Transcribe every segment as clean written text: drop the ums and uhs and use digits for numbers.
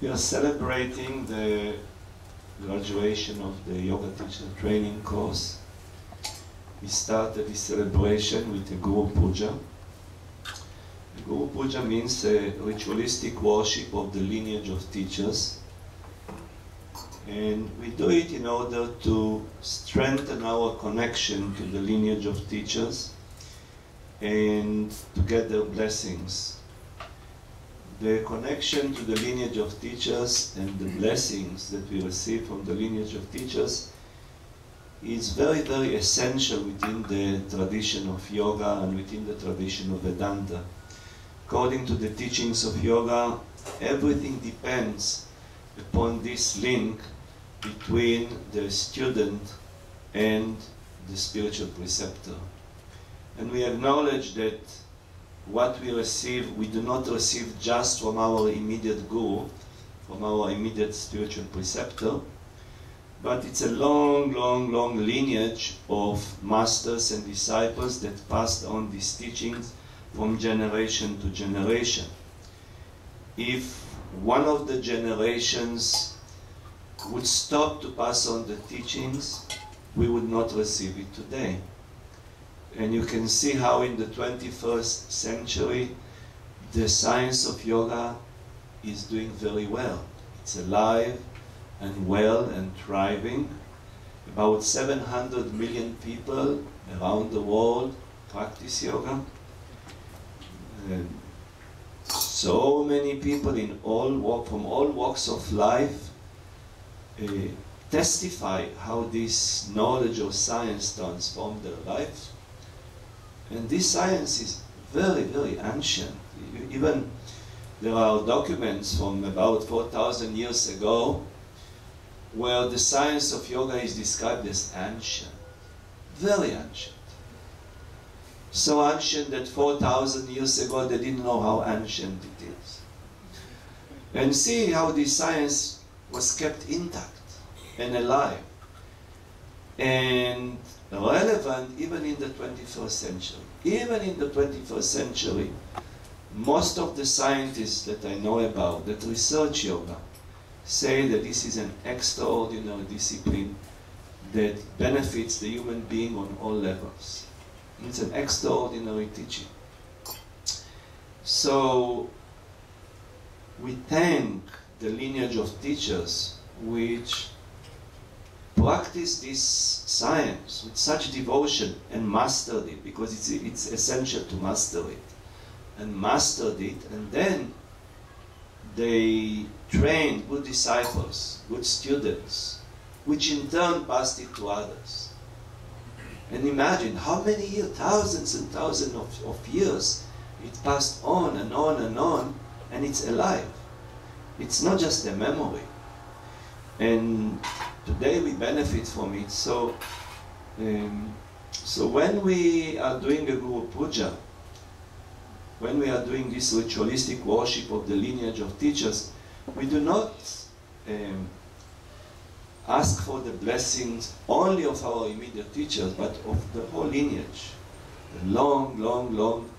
We are celebrating the graduation of the Yoga Teacher Training course. We started this celebration with a Guru Puja. The Guru Puja means a ritualistic worship of the lineage of teachers. And we do it in order to strengthen our connection to the lineage of teachers and to get their blessings. The connection to the lineage of teachers and the blessings that we receive from the lineage of teachers is very, very essential within the tradition of yoga and within the tradition of Vedanta. According to the teachings of yoga, everything depends upon this link between the student and the spiritual preceptor. And we acknowledge that what we receive, we do not receive just from our immediate guru, from our immediate spiritual preceptor, but it's a long, long, long lineage of masters and disciples that passed on these teachings from generation to generation. If one of the generations would stop to pass on the teachings, we would not receive it today. And you can see how in the 21st century the science of yoga is doing very well. It's alive and well and thriving. About 700 million people around the world practice yoga. And so many people in from all walks of life testify how this knowledge of science transformed their lives. And this science is very, very ancient. Even there are documents from about 4,000 years ago where the science of yoga is described as ancient, very ancient. So ancient that 4,000 years ago they didn't know how ancient it is. And see how this science was kept intact and alive and relevant even in the 21st century. Even in the 21st century, most of the scientists that I know about that research yoga say that this is an extraordinary discipline that benefits the human being on all levels. It's an extraordinary teaching. So we thank the lineage of teachers which practice this science with such devotion and mastered it, because it's essential to master it, and mastered it, and then they trained good disciples, good students, which in turn passed it to others. And imagine how many years, thousands and thousands of years, it passed on and on and on, and it's alive. It's not just a memory. And today we benefit from it. So when we are doing a Guru Puja, when we are doing this ritualistic worship of the lineage of teachers, we do not ask for the blessings only of our immediate teachers, but of the whole lineage, the long, long, long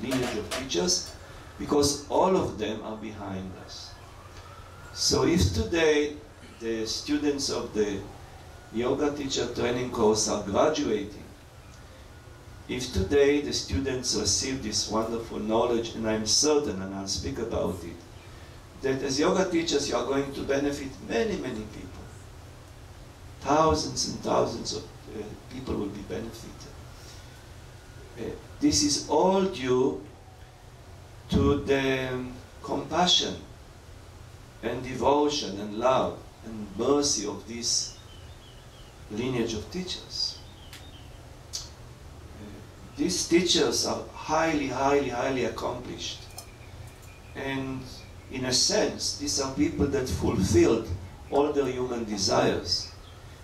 lineage of teachers, because all of them are behind us. So if today the students of the Yoga Teacher Training course are graduating, if today the students receive this wonderful knowledge, and I'm certain, and I'll speak about it, that as yoga teachers you are going to benefit many, many people. Thousands and thousands of people will be benefited. This is all due to the compassion and devotion and love and mercy of this lineage of teachers. These teachers are highly, highly, highly accomplished. And in a sense, these are people that fulfilled all their human desires.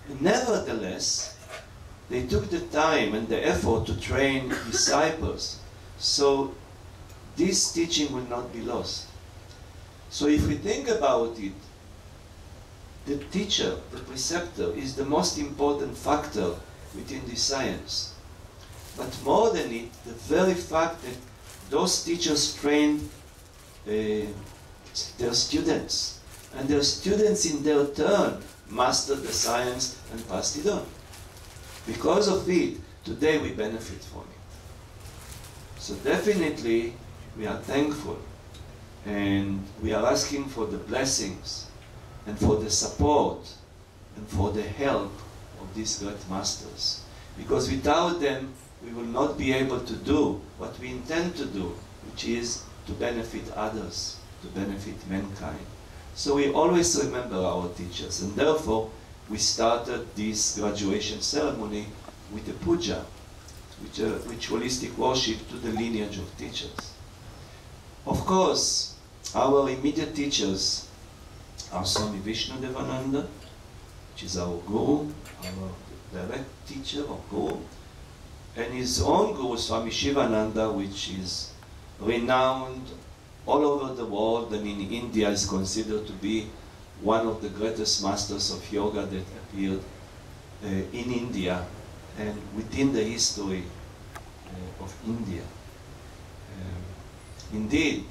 And nevertheless, they took the time and the effort to train disciples. So this teaching will not be lost. So if we think about it, the teacher, the preceptor, is the most important factor within this science. But more than it, the very fact that those teachers trained their students, And their students in their turn mastered the science and passed it on. Because of it, today we benefit from it. So definitely we are thankful, and we are asking for the blessings and for the support and for the help of these great masters. Because without them, we will not be able to do what we intend to do, which is to benefit others, to benefit mankind. So we always remember our teachers, and therefore we started this graduation ceremony with a puja, ritualistic worship to the lineage of teachers. Of course, our immediate teachers are Swami Vishnudevananda, which is our guru, our direct teacher or guru, and his own guru, Swami Shivananda, which is renowned all over the world, and in India is considered to be one of the greatest masters of yoga that appeared in India and within the history of India. Indeed,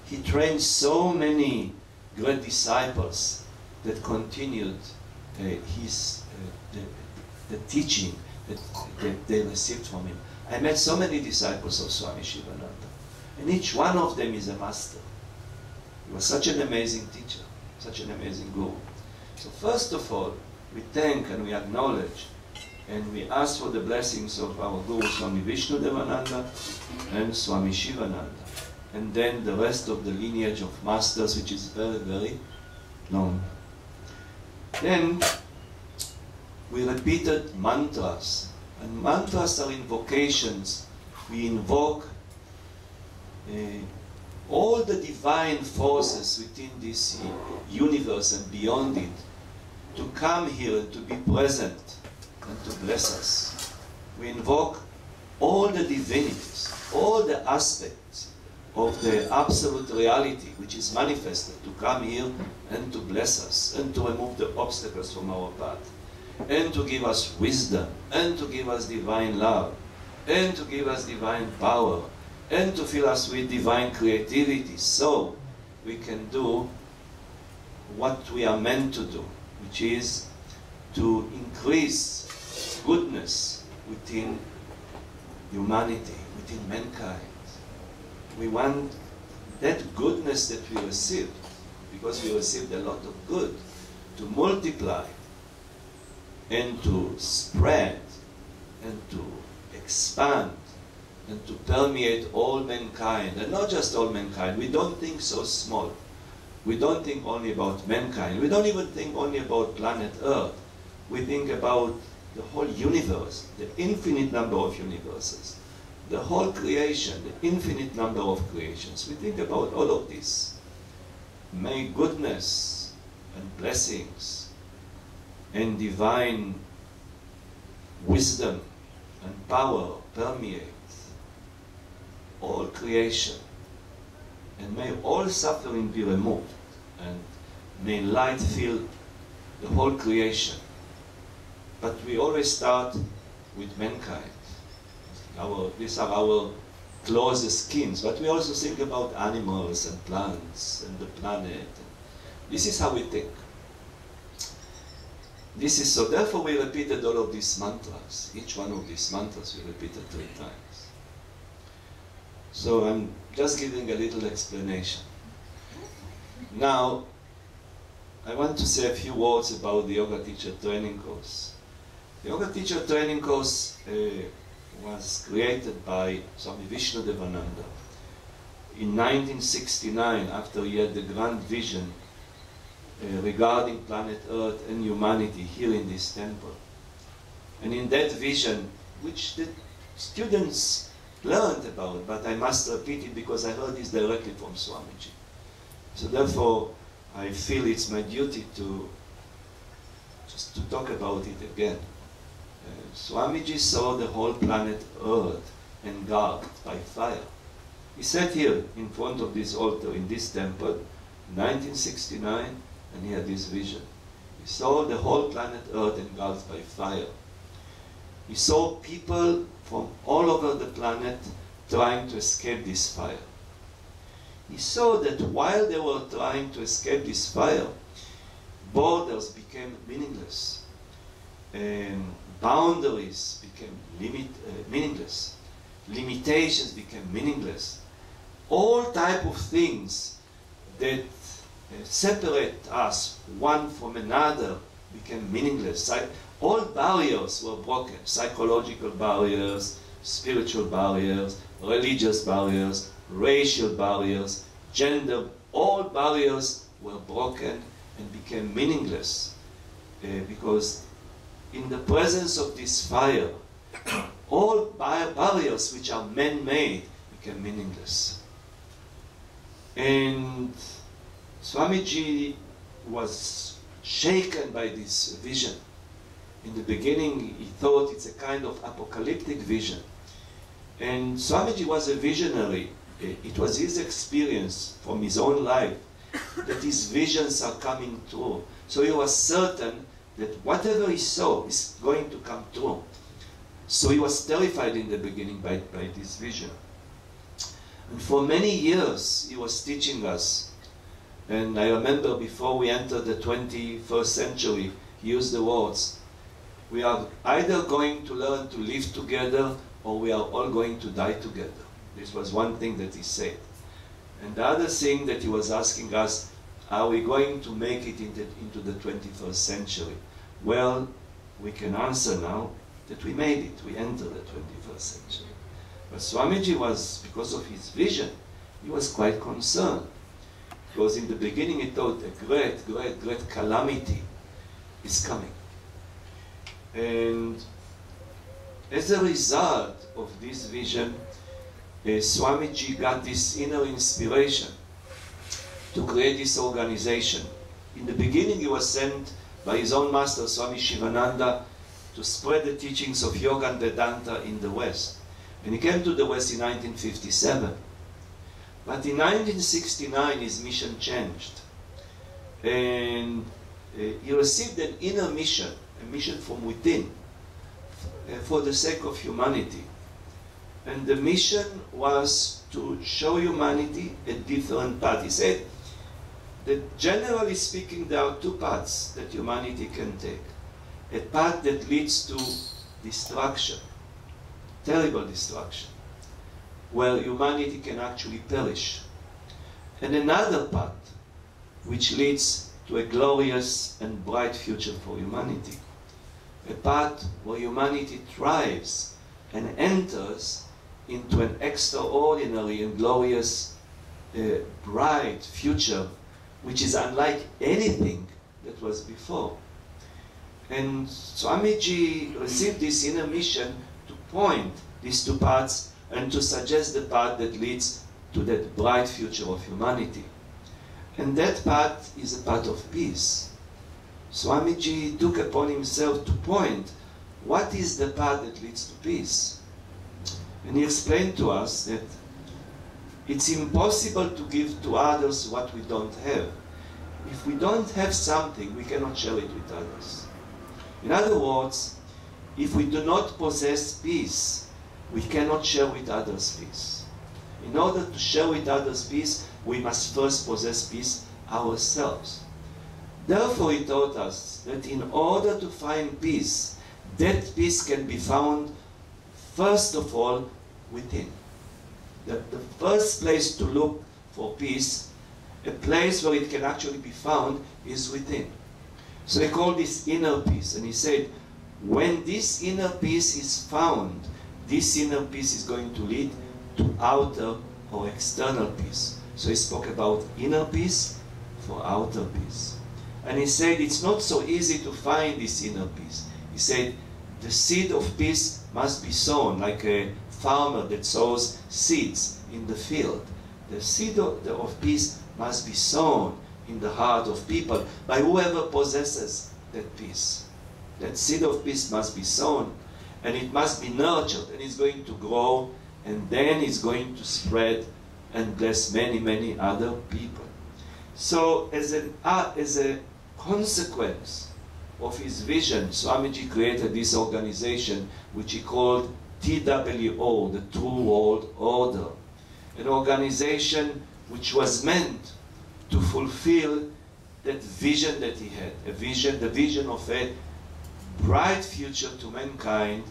he trained so many great disciples that continued the teaching that they received from him. I met so many disciples of Swami Shivananda, and each one of them is a master. He was such an amazing teacher, such an amazing guru. So first of all, we thank and we acknowledge and we ask for the blessings of our guru, Swami Vishnudevananda and Swami Shivananda, and then the rest of the lineage of masters, which is very, very long. Then we repeated mantras, and mantras are invocations. We invoke all the divine forces within this universe and beyond it to come here and to be present and to bless us. We invoke all the divinities, all the aspects of the absolute reality which is manifested to come here and to bless us and to remove the obstacles from our path and to give us wisdom and to give us divine love and to give us divine power and to fill us with divine creativity so we can do what we are meant to do, which is to increase goodness within humanity, within mankind. We want that goodness that we received, because we received a lot of good, to multiply and to spread and to expand and to permeate all mankind, and not just all mankind. We don't think so small. We don't think only about mankind. We don't even think only about planet Earth. We think about the whole universe, the infinite number of universes, the whole creation, the infinite number of creations. We think about all of this. May goodness and blessings and divine wisdom and power permeate all creation, and may all suffering be removed, and may light fill the whole creation. But we always start with mankind. These are our closest kins, but we also think about animals and plants and the planet. This is how we think. So therefore we repeated all of these mantras. Each one of these mantras we repeated 3 times. So I'm just giving a little explanation. Now, I want to say a few words about the Yoga Teacher Training Course. The Yoga Teacher Training Course was created by Swami Vishnudevananda in 1969, after he had the grand vision regarding planet Earth and humanity here in this temple. And in that vision, which the students learned about, but I must repeat it because I heard this directly from Swamiji. So therefore, I feel it's my duty to just to talk about it again. Swamiji saw the whole planet Earth engulfed by fire. He sat here in front of this altar in this temple in 1969, and he had this vision. He saw the whole planet Earth engulfed by fire. He saw people from all over the planet trying to escape this fire. He saw that while they were trying to escape this fire, borders became meaningless. Boundaries became meaningless. Limitations became meaningless. All type of things that separate us one from another became meaningless. All barriers were broken. Psychological barriers, spiritual barriers, religious barriers, racial barriers, gender, all barriers were broken and became meaningless. Because in the presence of this fire, all barriers which are man-made became meaningless. And Swamiji was shaken by this vision. In the beginning, he thought it's a kind of apocalyptic vision. And Swamiji was a visionary. It was his experience from his own life that his visions are coming true. So he was certain that whatever he saw is going to come true. So he was terrified in the beginning by this vision. And for many years, he was teaching us. And I remember before we entered the 21st century, he used the words, we are either going to learn to live together or we are all going to die together. This was one thing that he said. And the other thing that he was asking us, are we going to make it into the 21st century? Well, we can answer now that we made it. We entered the 21st century. But Swamiji was, because of his vision, he was quite concerned. Because in the beginning he thought a great, great, great calamity is coming. And as a result of this vision, Swamiji got this inner inspiration to create this organization. In the beginning he was sent by his own master, Swami Shivananda, to spread the teachings of Yoga and Vedanta in the West. And he came to the West in 1957. But in 1969 his mission changed. And he received an inner mission, a mission from within, for the sake of humanity. And the mission was to show humanity a different path. He said that generally speaking there are two paths that humanity can take. A path that leads to destruction, terrible destruction, where humanity can actually perish. And another path which leads to a glorious and bright future for humanity. A path where humanity thrives and enters into an extraordinary and glorious, bright future which is unlike anything that was before. And Swamiji received this inner mission to point these two paths and to suggest the path that leads to that bright future of humanity. And that path is a path of peace. Swamiji took upon himself to point what is the path that leads to peace. And he explained to us that it's impossible to give to others what we don't have. If we don't have something, we cannot share it with others. In other words, if we do not possess peace, we cannot share with others peace. In order to share with others peace, we must first possess peace ourselves. Therefore, he taught us that in order to find peace, that peace can be found first of all within. That the first place to look for peace, a place where it can actually be found, is within. So he called this inner peace, and he said, when this inner peace is found, this inner peace is going to lead to outer or external peace. So he spoke about inner peace for outer peace. And he said it's not so easy to find this inner peace. He said the seed of peace must be sown, like a farmer that sows seeds in the field. The seed of peace must be sown in the heart of people by whoever possesses that peace. That seed of peace must be sown, and it must be nurtured, and it's going to grow, and then it's going to spread and bless many, many other people. So as a consequence of his vision, Swamiji created this organization which he called TWO, the True World Order. An organization which was meant to fulfill that vision that he had, the vision of a bright future to mankind,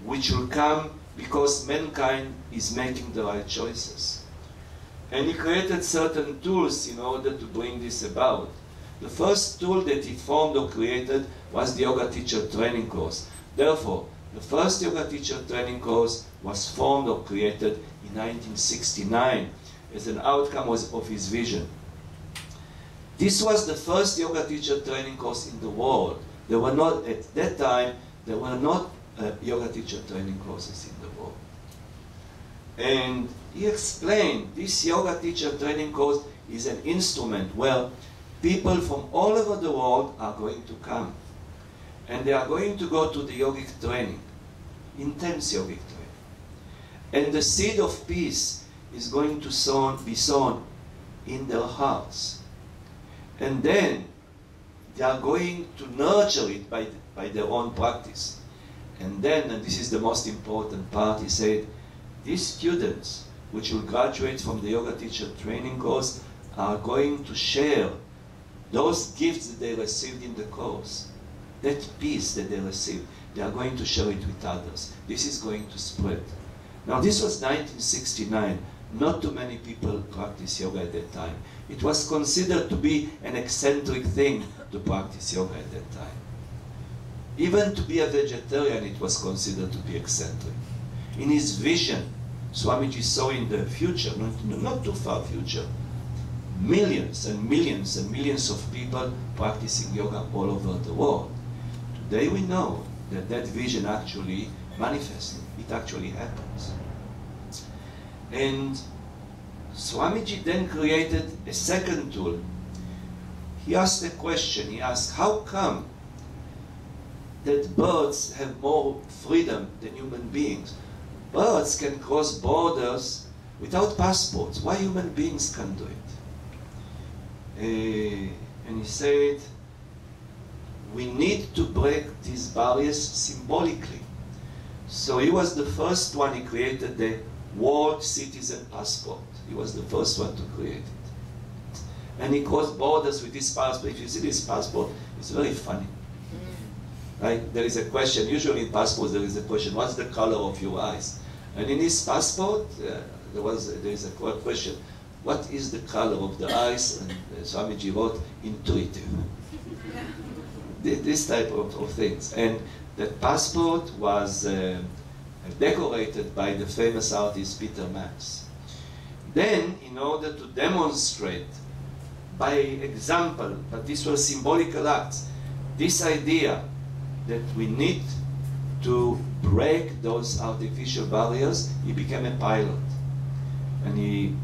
which will come because mankind is making the right choices. And he created certain tools in order to bring this about. The first tool that he formed or created was the Yoga Teacher Training Course. Therefore, the first Yoga Teacher Training Course was formed or created in 1969 as an outcome of his vision. This was the first Yoga Teacher Training Course in the world. There were not, at that time, there were not Yoga Teacher Training courses in the world. And he explained this Yoga Teacher Training Course is an instrument where people from all over the world are going to come. And they are going to go to the yogic training, intense yogic training. And the seed of peace is going to be sown in their hearts. And then they are going to nurture it by their own practice. And then, and this is the most important part, he said, these students, which will graduate from the Yoga Teacher Training Course, are going to share those gifts that they received in the course, that peace that they received, they are going to share it with others. This is going to spread. Now, this was 1969. Not too many people practiced yoga at that time. It was considered to be an eccentric thing to practice yoga at that time. Even to be a vegetarian, it was considered to be eccentric. In his vision, Swamiji saw in the future, not too far future, millions and millions and millions of people practicing yoga all over the world. Today we know that that vision actually manifests. It actually happens. And Swamiji then created a second tool. He asked a question. He asked, how come that birds have more freedom than human beings? Birds can cross borders without passports. Why human beings can't do it? And he said, we need to break these barriers symbolically. So he was the first one. He created the World Citizen Passport. He was the first one to create it. And he crossed borders with this passport. If you see this passport, it's very funny. Right? There is a question, usually in passports there is a question, what's the color of your eyes? And in his passport, there is a question, what is the color of the eyes? And Swamiji wrote, intuitive. This type of things. And that passport was decorated by the famous artist Peter Max. Then, in order to demonstrate by example, but these were symbolical acts, this idea that we need to break those artificial barriers, he became a pilot. And he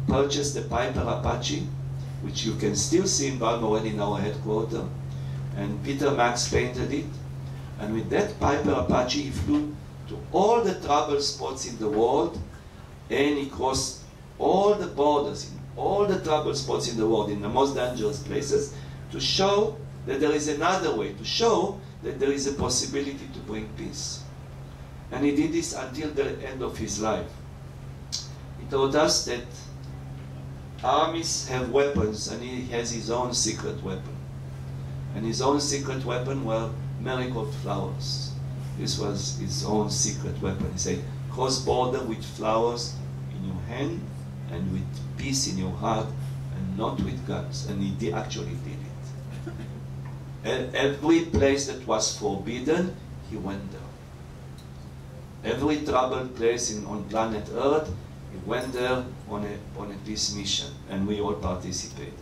purchased the Piper Apache, which you can still see in Balmoral in our headquarters. And Peter Max painted it. And with that Piper Apache, he flew to all the trouble spots in the world, and he crossed all the borders, in all the trouble spots in the world, in the most dangerous places, to show that there is another way, to show that there is a possibility to bring peace. And he did this until the end of his life. He told us that armies have weapons, and he has his own secret weapon. And his own secret weapon were marigold flowers. This was his own secret weapon. He said, cross border with flowers in your hand and with peace in your heart, and not with guns. And he actually did it. And every place that was forbidden, he went there. Every troubled place on planet Earth, he went there on a peace mission, and we all participated.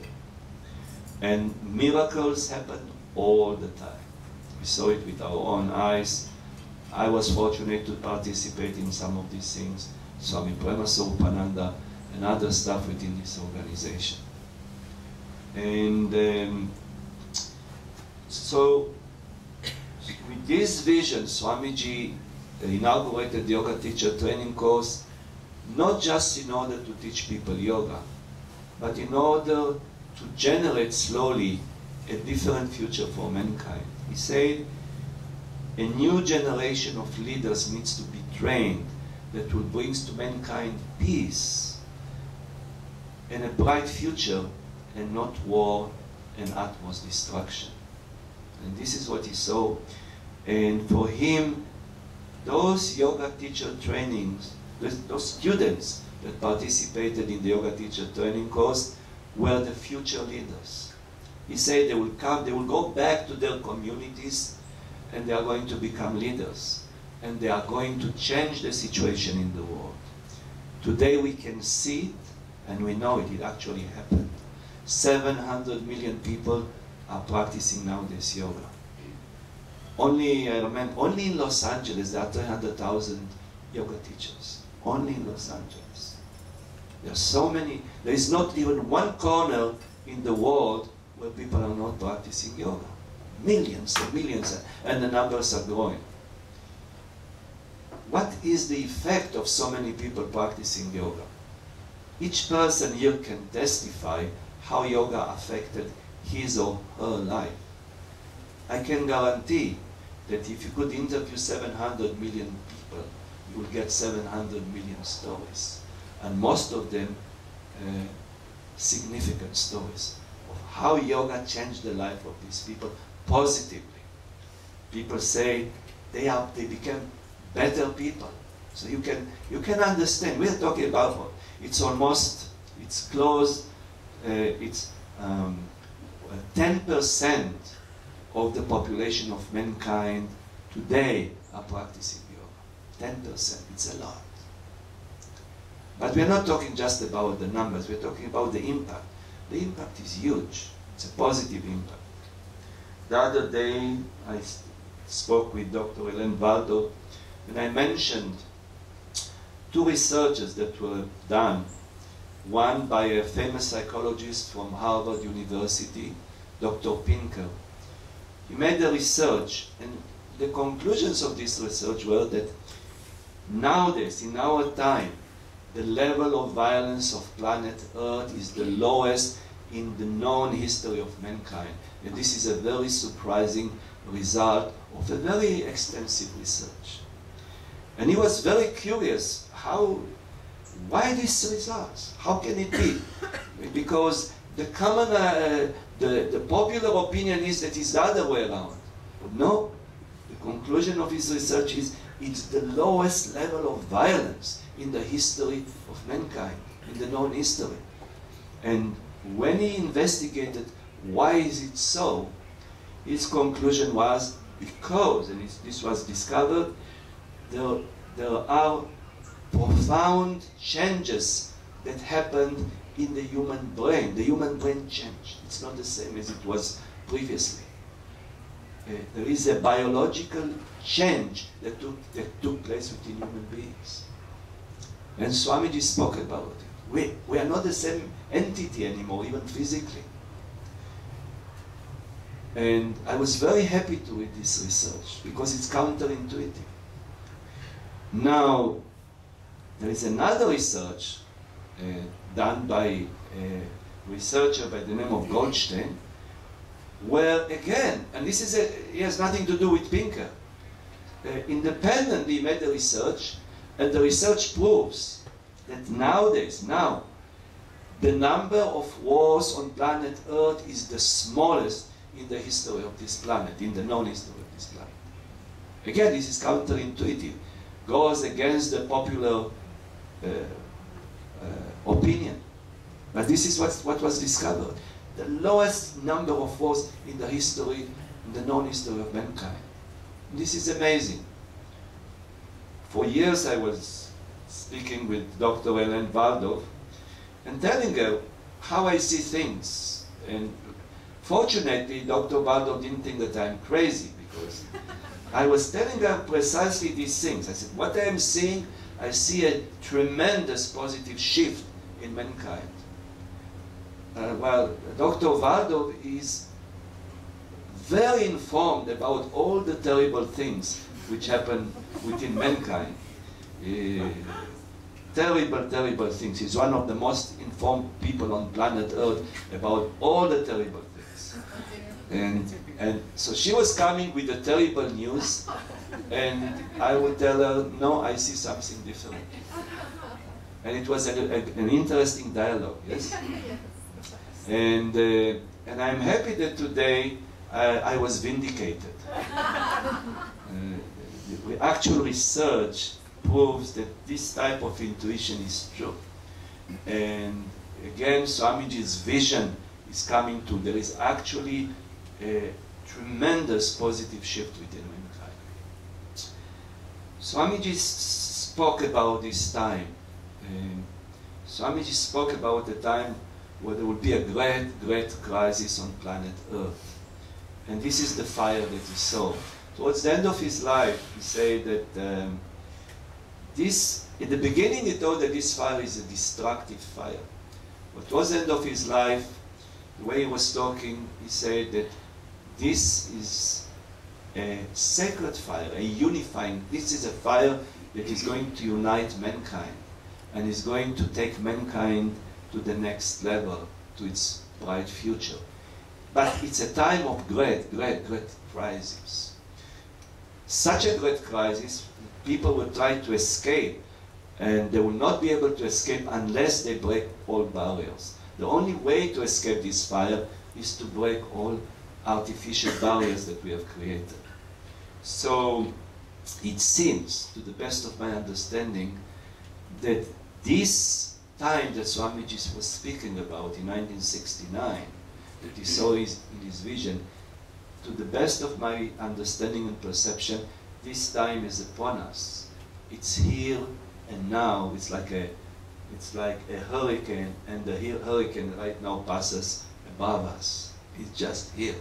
And miracles happened all the time. We saw it with our own eyes. I was fortunate to participate in some of these things. Swami Swaroopananda and other staff within this organization. And so with this vision, Swamiji inaugurated the Yoga Teacher Training Course, not just in order to teach people yoga, but in order to generate slowly a different future for mankind. He said, a new generation of leaders needs to be trained that will bring to mankind peace and a bright future, and not war and utmost destruction. And this is what he saw. And for him, those yoga teacher trainings, those students that participated in the yoga teacher training course were the future leaders. He said they will come, they will go back to their communities, and they are going to become leaders. And they are going to change the situation in the world. Today we can see it, and we know it actually happened. 700 million people are practicing nowadays yoga. Only, I remember, only in Los Angeles there are 300,000 yoga teachers. Only in Los Angeles. There are so many, there is not even one corner in the world where people are not practicing yoga. Millions and millions, and the numbers are growing. What is the effect of so many people practicing yoga? Each person here can testify how yoga affected his or her life. I can guarantee that if you could interview 700 million people, you will get 700 million stories. And most of them significant stories of how yoga changed the life of these people positively. People say they became better people. So you can understand. We are talking about it's close. It's 10% of the population of mankind today are practicing yoga. 10%. It's a lot. But we're not talking just about the numbers. We're talking about the impact. The impact is huge. It's a positive impact. The other day, I spoke with Dr. Ellen Baldo, and I mentioned two researches that were done. One by a famous psychologist from Harvard University, Dr. Pinker. He made a research, and the conclusions of this research were that nowadays, in our time, the level of violence of planet Earth is the lowest in the known history of mankind. And this is a very surprising result of a very extensive research. And he was very curious, why these results? How can it be? Because the common, the popular opinion is that it's the other way around. But no, the conclusion of his research is it's the lowest level of violence in the history of mankind, in the known history. And when he investigated why is it so, his conclusion was because, and this was discovered, there are profound changes that happened in the human brain. The human brain changed. It's not the same as it was previously. There is a biological change that took place within human beings. And Swamiji spoke about it. We are not the same entity anymore, even physically. And I was very happy to read this research because it's counterintuitive. Now, there is another research done by a researcher by the name of Goldstein, where again, and this is it has nothing to do with Pinker, independently made the research, and the research proves that nowadays, the number of wars on planet Earth is the smallest in the history of this planet, in the known history of this planet. Again, this is counterintuitive, goes against the popular opinion. But this is what was discovered. The lowest number of wars in the history, in the known history of mankind. This is amazing. For years I was speaking with Dr. Ellen Baldo and telling her how I see things. And fortunately, Dr. Baldo didn't think that I'm crazy, because I was telling her precisely these things. I said, what I am seeing, I see a tremendous positive shift in mankind. Well, Dr. Baldo is very informed about all the terrible things which happen within mankind. Terrible, terrible things. He's one of the most informed people on planet Earth about all the terrible things. And so she was coming with the terrible news, and I would tell her, no, I see something different. And it was an interesting dialogue, yes? And And I'm happy that today I was vindicated. The actual research proves that this type of intuition is true. And again, Swamiji's vision is coming to, there is actually a tremendous positive shift within mankind. Swamiji spoke about this time. Swamiji spoke about the time where there will be a great, great crisis on planet Earth. And this is the fire that he saw. Towards the end of his life, he said that in the beginning he thought that this fire is a destructive fire. But towards the end of his life, the way he was talking, he said that this is a sacred fire, a unifying, this is a fire that is going to unite mankind and is going to take mankind to the next level, to its bright future. But it's a time of great, great, great crisis. Such a great crisis, people will try to escape, and they will not be able to escape unless they break all barriers. The only way to escape this fire is to break all artificial barriers that we have created. So it seems, to the best of my understanding, that this time that Swamiji was speaking about in 1969, that he saw in his vision, to the best of my understanding and perception, this time is upon us. It's here and now. It's like a hurricane, and the hurricane right now passes above us. It's just here.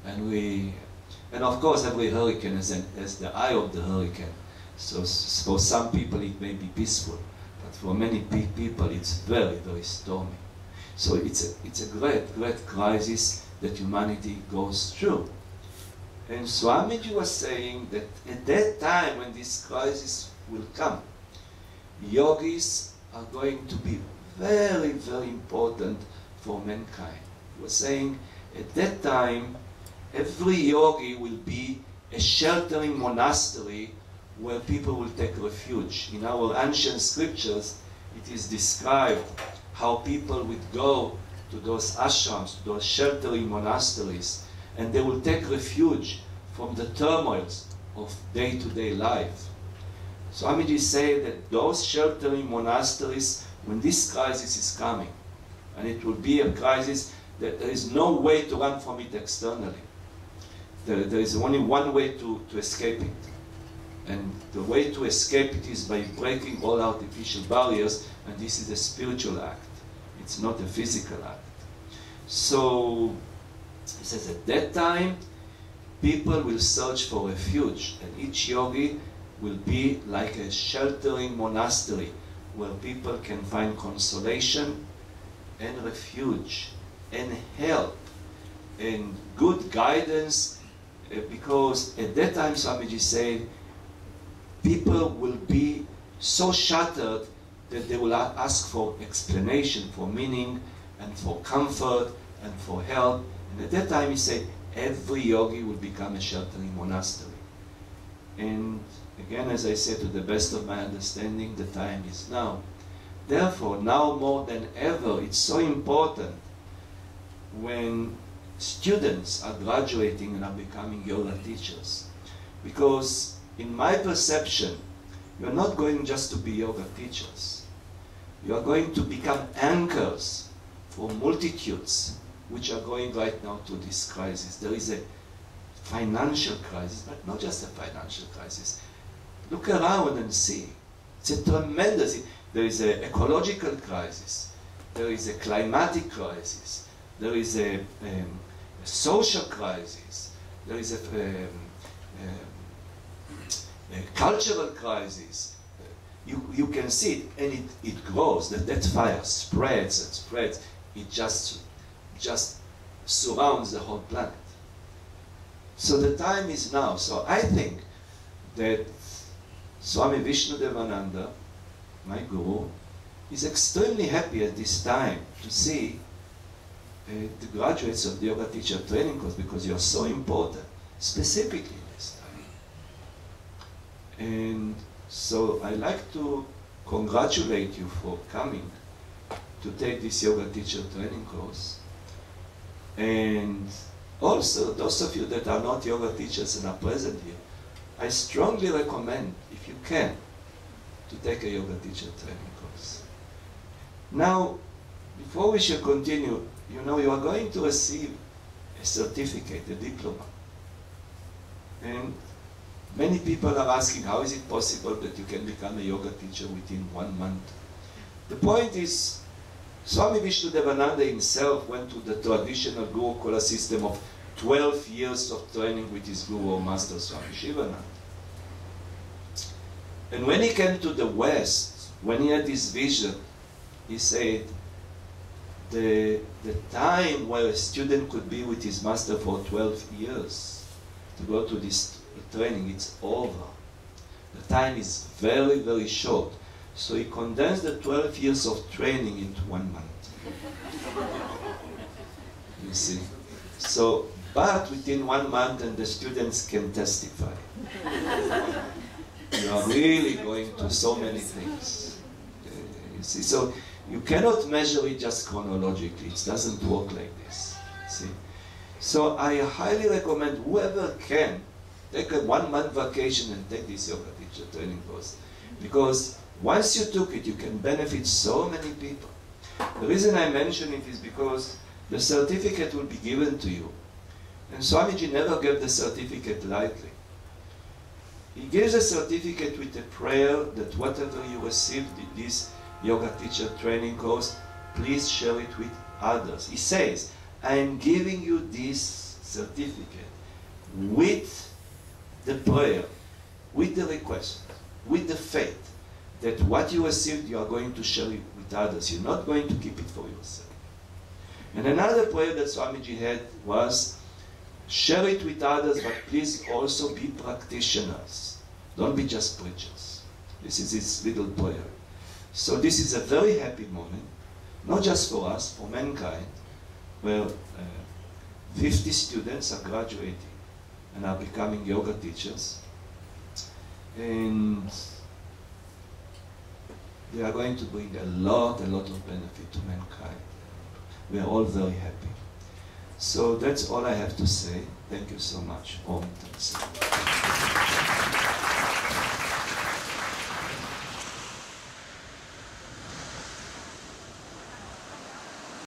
And of course every hurricane has the eye of the hurricane. So for some people it may be peaceful, but for many people it's very, very stormy. So it's a great, great crisis that humanity goes through. And Swamiji was saying that at that time when this crisis will come, yogis are going to be very, very important for mankind. He was saying at that time every yogi will be a sheltering monastery where people will take refuge. In our ancient scriptures it is described how people would go to those ashrams, to those sheltering monasteries, and they will take refuge from the turmoils of day-to-day life. Swamiji said that those sheltering monasteries, when this crisis is coming, and it will be a crisis that there is no way to run from it externally. There is only one way to escape it. And the way to escape it is by breaking all artificial barriers, and this is a spiritual act. It's not a physical act. So, he says at that time, people will search for refuge, and each yogi will be like a sheltering monastery where people can find consolation and refuge and help and good guidance, because at that time, Swamiji said, people will be so shattered that they will ask for explanation, for meaning, and for comfort, and for help. And at that time he said, every yogi will become a sheltering monastery. And again, as I said, to the best of my understanding, the time is now. Therefore, now more than ever, it's so important when students are graduating and are becoming yoga teachers. Because in my perception, you're not going just to be yoga teachers. You are going to become anchors for multitudes which are going right now to this crisis. There is a financial crisis, but not just a financial crisis. Look around and see. It's a tremendous, there is an ecological crisis. There is a climatic crisis. There is a social crisis. There is a cultural crisis. You can see it, and it grows. That fire spreads and spreads. It just surrounds the whole planet. So the time is now. So I think that Swami Vishnudevananda, my guru, is extremely happy at this time to see the graduates of the yoga teacher training course, because you are so important, specifically in this time. And so I like to congratulate you for coming to take this yoga teacher training course. And also, those of you that are not yoga teachers and are present here, I strongly recommend, if you can, to take a yoga teacher training course. Now, before we shall continue, you know, you are going to receive a certificate, a diploma. And many people are asking, how is it possible that you can become a yoga teacher within 1 month? The point is, Swami Vishnudevananda himself went to the traditional Gurukula system of 12 years of training with his Guru or Master Swami Shivananda. And when he came to the West, when he had this vision, he said, the time where a student could be with his master for 12 years to go to this training, it's over. The time is very, very short. So he condensed the 12 years of training into 1 month. You see? So, but within 1 month, and the students can testify. You are really going to so many things. You see? So, you cannot measure it just chronologically. It doesn't work like this. See? So I highly recommend whoever can take a 1 month vacation and take this yoga teacher training course. Because once you took it, you can benefit so many people. The reason I mention it is because the certificate will be given to you. And Swamiji never gave the certificate lightly. He gives a certificate with a prayer that whatever you received in this yoga teacher training course, please share it with others. He says, I am giving you this certificate with the prayer, with the request, with the faith that what you received, you are going to share it with others. You're not going to keep it for yourself. And another prayer that Swamiji had was, share it with others, but please also be practitioners. Don't be just preachers. This is his little prayer. So this is a very happy moment, not just for us, for mankind, where 50 students are graduating and are becoming yoga teachers. And they are going to bring a lot of benefit to mankind. We are all very happy. So that's all I have to say. Thank you so much. Om Tat Sat.